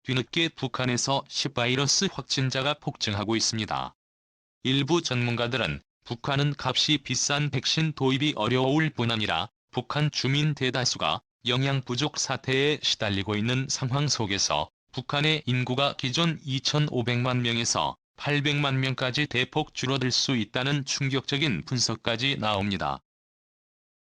뒤늦게 북한에서 히바이러스 확진자가 폭증하고 있습니다. 일부 전문가들은 북한은 값이 비싼 백신 도입이 어려울 뿐 아니라 북한 주민 대다수가 영양 부족 사태에 시달리고 있는 상황 속에서 북한의 인구가 기존 2,500만 명에서 800만 명까지 대폭 줄어들 수 있다는 충격적인 분석까지 나옵니다.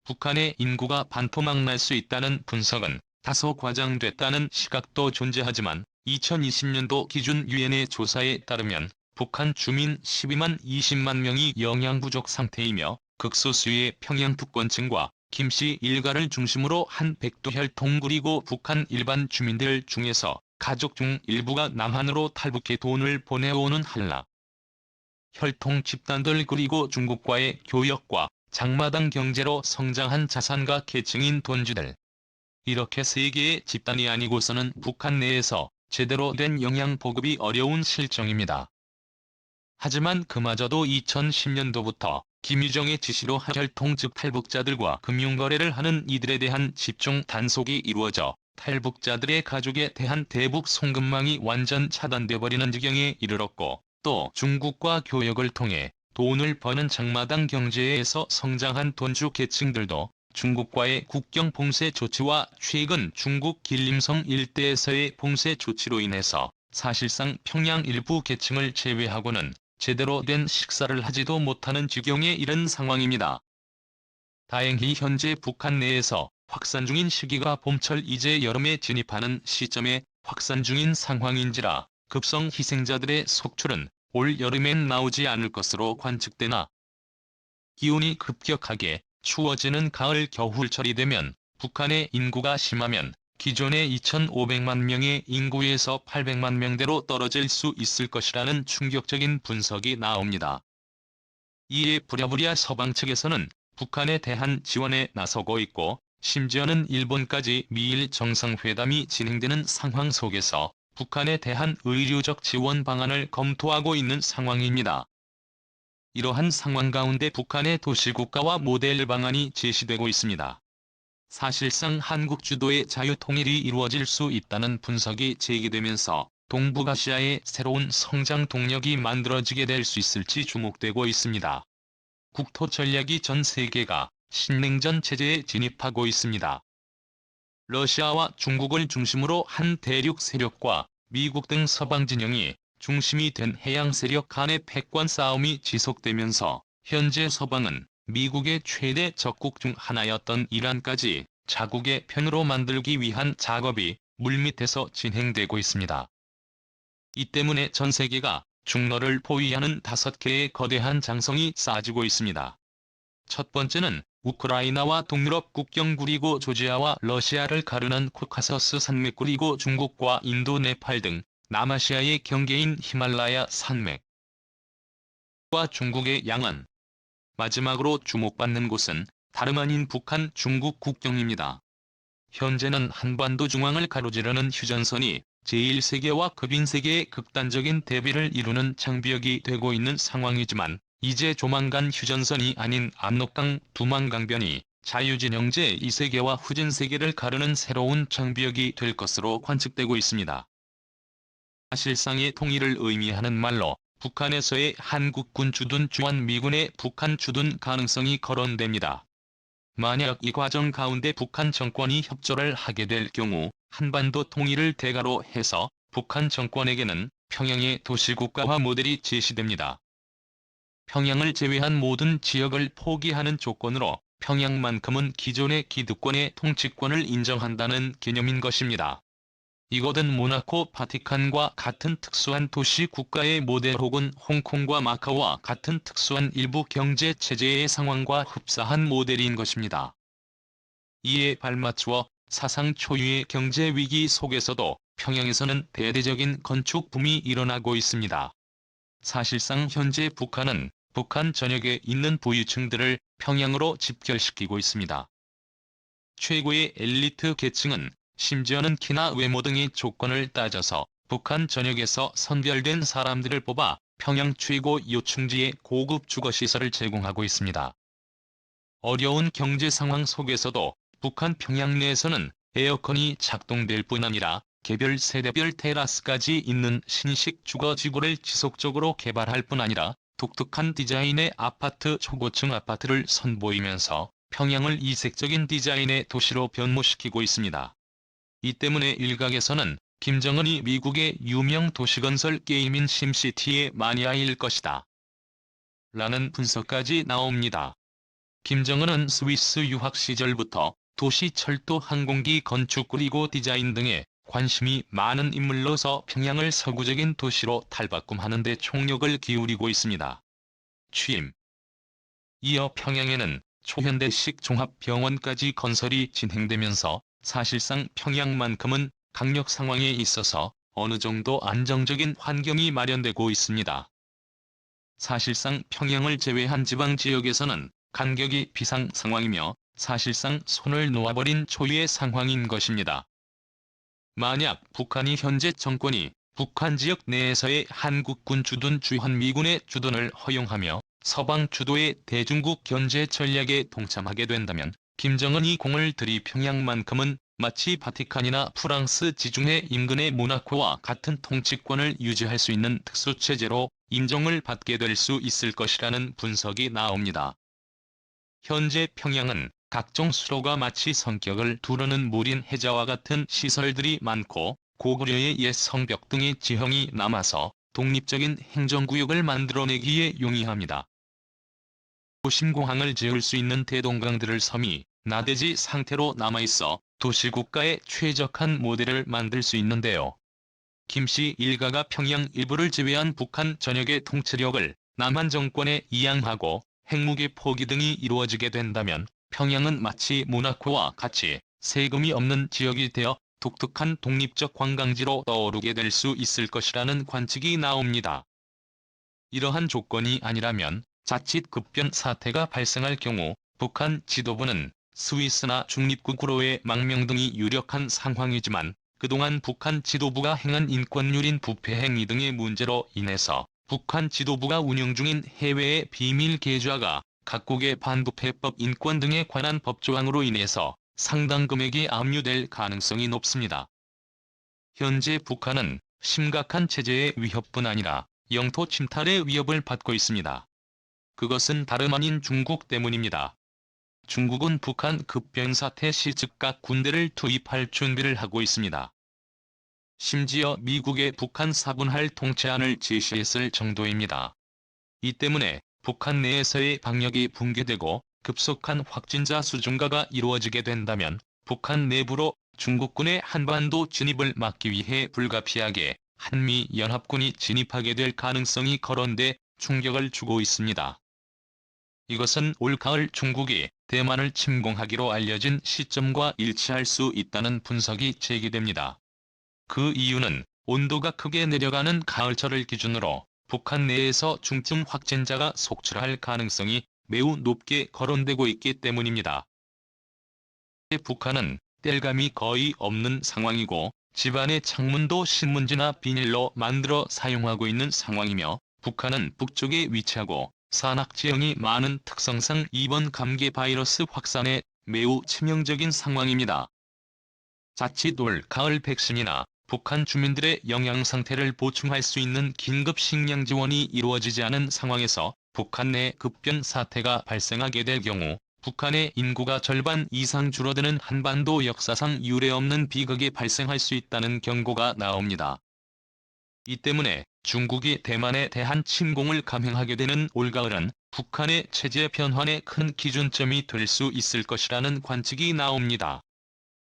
북한의 인구가 반토막 날 수 있다는 분석은 다소 과장됐다는 시각도 존재하지만 2020년도 기준 유엔의 조사에 따르면 북한 주민 12만 20만 명이 영양 부족 상태이며 극소수의 평양 특권층과 김씨 일가를 중심으로 한 백도 혈통 그리고 북한 일반 주민들 중에서 가족 중 일부가 남한으로 탈북해 돈을 보내오는 한라 혈통 집단들 그리고 중국과의 교역과 장마당 경제로 성장한 자산가 계층인 돈주들. 이렇게 세 개의 집단이 아니고서는 북한 내에서 제대로 된 영양 보급이 어려운 실정입니다. 하지만 그마저도 2010년도부터 김유정의 지시로 혈통 즉 탈북자들과 금융거래를 하는 이들에 대한 집중 단속이 이루어져 탈북자들의 가족에 대한 대북 송금망이 완전 차단돼버리는 지경에 이르렀고 또 중국과 교역을 통해 돈을 버는 장마당 경제에서 성장한 돈주 계층들도 중국과의 국경 봉쇄 조치와 최근 중국 길림성 일대에서의 봉쇄 조치로 인해서 사실상 평양 일부 계층을 제외하고는 제대로 된 식사를 하지도 못하는 지경에 이른 상황입니다. 다행히 현재 북한 내에서 확산 중인 시기가 봄철 이제 여름에 진입하는 시점에 확산 중인 상황인지라 급성 희생자들의 속출은 올 여름엔 나오지 않을 것으로 관측되나 기온이 급격하게 추워지는 가을 겨울철이 되면 북한의 인구가 심하면 기존의 2,500만 명의 인구에서 800만 명대로 떨어질 수 있을 것이라는 충격적인 분석이 나옵니다. 이에 부랴부랴 서방 측에서는 북한에 대한 지원에 나서고 있고 심지어는 일본까지 미일 정상회담이 진행되는 상황 속에서 북한에 대한 의료적 지원 방안을 검토하고 있는 상황입니다. 이러한 상황 가운데 북한의 도시국가화 모델 방안이 제시되고 있습니다. 사실상 한국 주도의 자유통일이 이루어질 수 있다는 분석이 제기되면서 동북아시아의 새로운 성장 동력이 만들어지게 될 수 있을지 주목되고 있습니다. 국토 전략이 전 세계가 신냉전 체제에 진입하고 있습니다. 러시아와 중국을 중심으로 한 대륙 세력과 미국 등 서방 진영이 중심이 된 해양 세력 간의 패권 싸움이 지속되면서 현재 서방은 미국의 최대 적국 중 하나였던 이란까지 자국의 편으로 만들기 위한 작업이 물밑에서 진행되고 있습니다. 이 때문에 전 세계가 중러를 포위하는 5개의 거대한 장성이 쌓아지고 있습니다. 첫 번째는 우크라이나와 동유럽 국경 그리고 조지아와 러시아를 가르는 코카서스 산맥 그리고 중국과 인도 네팔 등 남아시아의 경계인 히말라야 산맥과 중국의 양안. 마지막으로 주목받는 곳은 다름 아닌 북한 중국 국경입니다. 현재는 한반도 중앙을 가로지르는 휴전선이 제1세계와 급인세계의 극단적인 대비를 이루는 장벽이 되고 있는 상황이지만 이제 조만간 휴전선이 아닌 압록강 두만강변이 자유진영 제2세계와 후진세계를 가르는 새로운 장벽이 될 것으로 관측되고 있습니다. 사실상의 통일을 의미하는 말로 북한에서의 한국군 주둔 주한미군의 북한 주둔 가능성이 거론됩니다. 만약 이 과정 가운데 북한 정권이 협조를 하게 될 경우 한반도 통일을 대가로 해서 북한 정권에게는 평양의 도시국가화 모델이 제시됩니다. 평양을 제외한 모든 지역을 포기하는 조건으로 평양만큼은 기존의 기득권의 통치권을 인정한다는 개념인 것입니다. 이것은 모나코 바티칸과 같은 특수한 도시 국가의 모델 혹은 홍콩과 마카오와 같은 특수한 일부 경제 체제의 상황과 흡사한 모델인 것입니다. 이에 발맞추어 사상 초유의 경제 위기 속에서도 평양에서는 대대적인 건축 붐이 일어나고 있습니다. 사실상 현재 북한은 북한 전역에 있는 부유층들을 평양으로 집결시키고 있습니다. 최고의 엘리트 계층은 심지어는 키나 외모 등의 조건을 따져서 북한 전역에서 선별된 사람들을 뽑아 평양 최고 요충지의 고급 주거시설을 제공하고 있습니다. 어려운 경제 상황 속에서도 북한 평양 내에서는 에어컨이 작동될 뿐 아니라 개별 세대별 테라스까지 있는 신식 주거지구를 지속적으로 개발할 뿐 아니라 독특한 디자인의 아파트 초고층 아파트를 선보이면서 평양을 이색적인 디자인의 도시로 변모시키고 있습니다. 이 때문에 일각에서는 김정은이 미국의 유명 도시건설 게임인 심시티의 마니아일 것이다 라는 분석까지 나옵니다. 김정은은 스위스 유학 시절부터 도시, 철도, 항공기 건축 그리고 디자인 등에 관심이 많은 인물로서 평양을 서구적인 도시로 탈바꿈하는 데 총력을 기울이고 있습니다. 취임. 이어 평양에는 초현대식 종합병원까지 건설이 진행되면서 사실상 평양만큼은 강력 상황에 있어서 어느 정도 안정적인 환경이 마련되고 있습니다. 사실상 평양을 제외한 지방 지역에서는 간격이 비상 상황이며 사실상 손을 놓아버린 초유의 상황인 것입니다. 만약 북한이 현재 정권이 북한 지역 내에서의 한국군 주둔 주한미군의 주둔을 허용하며 서방 주도의 대중국 견제 전략에 동참하게 된다면 김정은이 공을 들이 평양만큼은 마치 바티칸이나 프랑스 지중해 인근의 모나코와 같은 통치권을 유지할 수 있는 특수체제로 인정을 받게 될 수 있을 것이라는 분석이 나옵니다. 현재 평양은 각종 수로가 마치 성격을 두르는 무린 해자와 같은 시설들이 많고 고구려의 옛 성벽 등의 지형이 남아서 독립적인 행정구역을 만들어내기에 용이합니다. 도심공항을 지을 수 있는 대동강들을 섬이 나대지 상태로 남아있어 도시국가에 최적한 모델을 만들 수 있는데요. 김씨 일가가 평양 일부를 제외한 북한 전역의 통치력을 남한 정권에 이양하고 핵무기 포기 등이 이루어지게 된다면 평양은 마치 모나코와 같이 세금이 없는 지역이 되어 독특한 독립적 관광지로 떠오르게 될 수 있을 것이라는 관측이 나옵니다. 이러한 조건이 아니라면 자칫 급변 사태가 발생할 경우 북한 지도부는 스위스나 중립국으로의 망명 등이 유력한 상황이지만 그동안 북한 지도부가 행한 인권유린 부패 행위 등의 문제로 인해서 북한 지도부가 운영 중인 해외의 비밀 계좌가 각국의 반부패법 인권 등에 관한 법조항으로 인해서 상당 금액이 압류될 가능성이 높습니다. 현재 북한은 심각한 체제의 위협뿐 아니라 영토 침탈의 위협을 받고 있습니다. 그것은 다름 아닌 중국 때문입니다. 중국은 북한 급변 사태 시 즉각 군대를 투입할 준비를 하고 있습니다. 심지어 미국에 북한 사분할 통제안을 제시했을 정도입니다. 이 때문에 북한 내에서의 방역이 붕괴되고 급속한 확진자 수 증가가 이루어지게 된다면 북한 내부로 중국군의 한반도 진입을 막기 위해 불가피하게 한미연합군이 진입하게 될 가능성이 거론돼 충격을 주고 있습니다. 이것은 올 가을 중국이 대만을 침공하기로 알려진 시점과 일치할 수 있다는 분석이 제기됩니다. 그 이유는 온도가 크게 내려가는 가을철을 기준으로 북한 내에서 중증 확진자가 속출할 가능성이 매우 높게 거론되고 있기 때문입니다. 북한은 땔감이 거의 없는 상황이고 집안의 창문도 신문지나 비닐로 만들어 사용하고 있는 상황이며 북한은 북쪽에 위치하고 산악지형이 많은 특성상 이번 감기 바이러스 확산에 매우 치명적인 상황입니다. 자칫 올 가을 백신이나 북한 주민들의 영양 상태를 보충할 수 있는 긴급 식량 지원이 이루어지지 않은 상황에서 북한 내 급변 사태가 발생하게 될 경우 북한의 인구가 절반 이상 줄어드는 한반도 역사상 유례없는 비극이 발생할 수 있다는 경고가 나옵니다. 이 때문에 중국이 대만에 대한 침공을 감행하게 되는 올가을은 북한의 체제 변환의 큰 기준점이 될 수 있을 것이라는 관측이 나옵니다.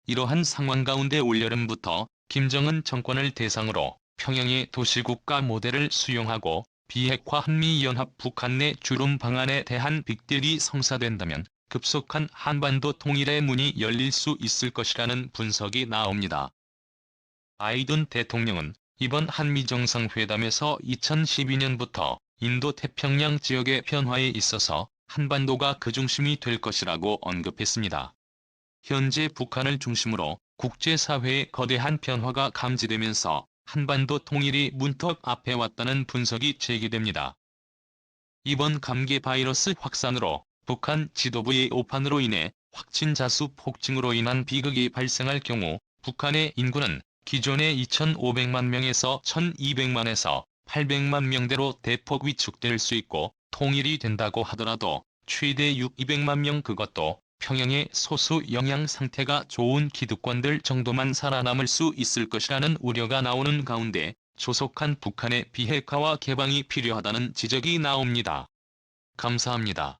이러한 상황 가운데 올여름부터 김정은 정권을 대상으로 평양의 도시국가 모델을 수용하고 비핵화 한미연합 북한 내 주름 방안에 대한 빅딜이 성사된다면 급속한 한반도 통일의 문이 열릴 수 있을 것이라는 분석이 나옵니다. 바이든 대통령은 이번 한미정상회담에서 2012년부터 인도-태평양 지역의 변화에 있어서 한반도가 그 중심이 될 것이라고 언급했습니다. 현재 북한을 중심으로 국제사회의 거대한 변화가 감지되면서 한반도 통일이 문턱 앞에 왔다는 분석이 제기됩니다. 이번 감기 바이러스 확산으로 북한 지도부의 오판으로 인해 확진자 수 폭증으로 인한 비극이 발생할 경우 북한의 인구는 기존의 2,500만 명에서 1,200만에서 800만 명대로 대폭 위축될 수 있고 통일이 된다고 하더라도 최대 200만 명 그것도 평양의 소수 영양 상태가 좋은 기득권들 정도만 살아남을 수 있을 것이라는 우려가 나오는 가운데 조속한 북한의 비핵화와 개방이 필요하다는 지적이 나옵니다. 감사합니다.